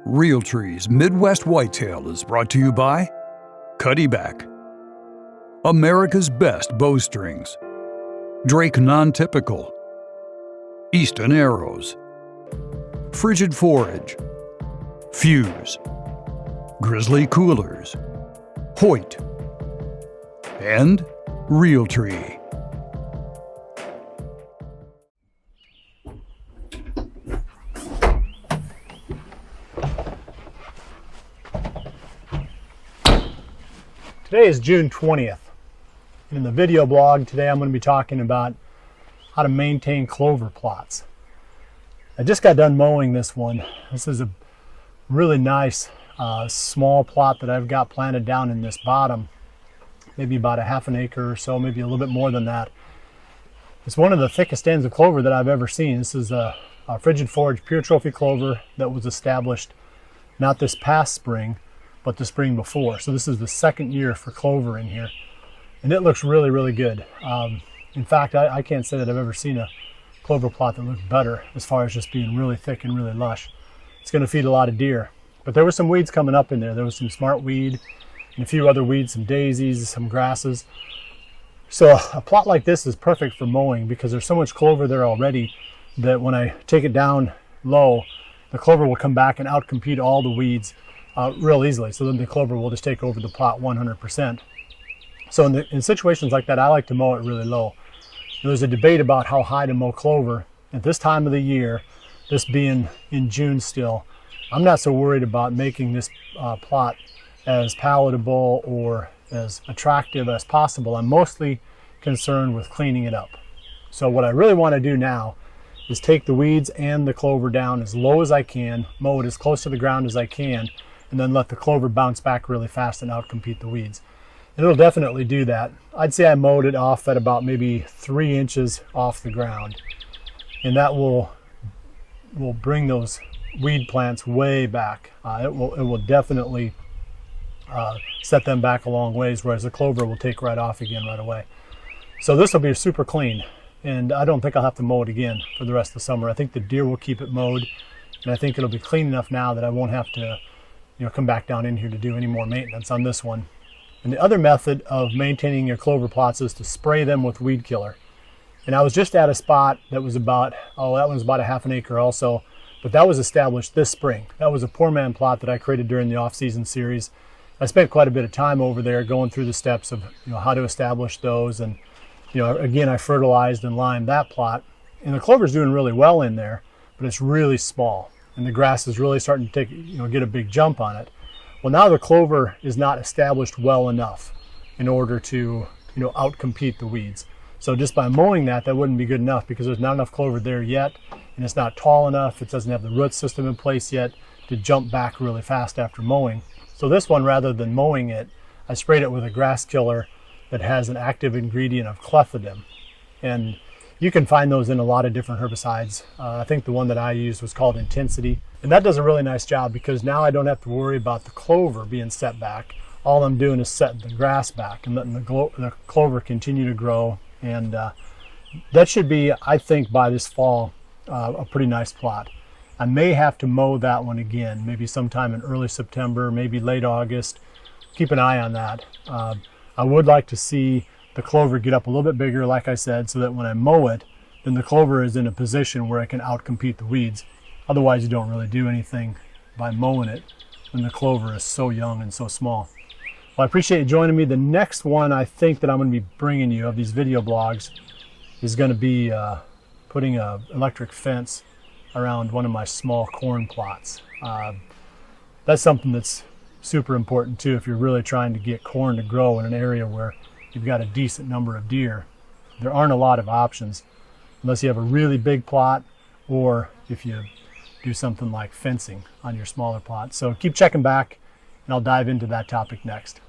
Realtree's Midwest Whitetail is brought to you by Cuddyback, America's Best Bowstrings, Drake Non-Typical, Easton Arrows, Frigid Forage, Fuse, Grizzly Coolers, Hoyt, and Realtree. Today is June 20th, and in the video blog today I'm going to be talking about how to maintain clover plots. I just got done mowing this one. This is a really nice small plot that I've got planted down in this bottom, maybe about a half an acre or so, maybe a little bit more than that. It's one of the thickest stands of clover that I've ever seen. This is a Frigid Forage pure trophy clover that was established not this past spring, but the spring before. So this is the second year for clover in here, and it looks really, really good. In fact, I can't say that I've ever seen a clover plot that looks better as far as just being really thick and really lush. It's going to feed a lot of deer, but there were some weeds coming up in there. There was some smartweed and a few other weeds, some daisies, some grasses. So a plot like this is perfect for mowing because there's so much clover there already that when I take it down low, the clover will come back and outcompete all the weeds real easily. So then the clover will just take over the plot 100%. So in situations like that, I like to mow it really low. There's a debate about how high to mow clover. At this time of the year, this being in June still, I'm not so worried about making this plot as palatable or as attractive as possible. I'm mostly concerned with cleaning it up. So what I really want to do now is take the weeds and the clover down as low as I can, mow it as close to the ground as I can, and then let the clover bounce back really fast and outcompete the weeds. And it'll definitely do that. I'd say I mowed it off at about maybe 3 inches off the ground, and that will bring those weed plants way back. It will definitely set them back a long ways, whereas the clover will take right off again right away. So this will be super clean, and I don't think I'll have to mow it again for the rest of the summer. I think the deer will keep it mowed, and I think it'll be clean enough now that I won't have to come back down in here to do any more maintenance on this one. And the other method of maintaining your clover plots is to spray them with weed killer. And I was just at a spot that was about, that one's about a half an acre also, but that was established this spring. That was a poor man plot that I created during the off-season series. I spent quite a bit of time over there going through the steps of how to establish those, and again, I fertilized and limed that plot, and the clover's doing really well in there, but it's really small, and the grass is really starting to get a big jump on it. Well, now the clover is not established well enough in order to outcompete the weeds. So just by mowing that wouldn't be good enough because there's not enough clover there yet, and it's not tall enough. It doesn't have the root system in place yet to jump back really fast after mowing. So this one, rather than mowing it, I sprayed it with a grass killer that has an active ingredient of clethodim, and you can find those in a lot of different herbicides. I think the one that I used was called Intensity, and that does a really nice job because now I don't have to worry about the clover being set back. All I'm doing is setting the grass back and letting the clover continue to grow, and that should be, I think, by this fall, a pretty nice plot. I may have to mow that one again, maybe sometime in early September, maybe late August. Keep an eye on that. I would like to see the clover get up a little bit bigger, like I said, so that when I mow it, then the clover is in a position where it can outcompete the weeds. Otherwise, you don't really do anything by mowing it when the clover is so young and so small. Well, I appreciate you joining me. The next one I think that I'm going to be bringing you of these video blogs is going to be putting an electric fence around one of my small corn plots. That's something that's super important too if you're really trying to get corn to grow in an area where you've got a decent number of deer. There aren't a lot of options unless you have a really big plot or if you do something like fencing on your smaller plot. So keep checking back and I'll dive into that topic next.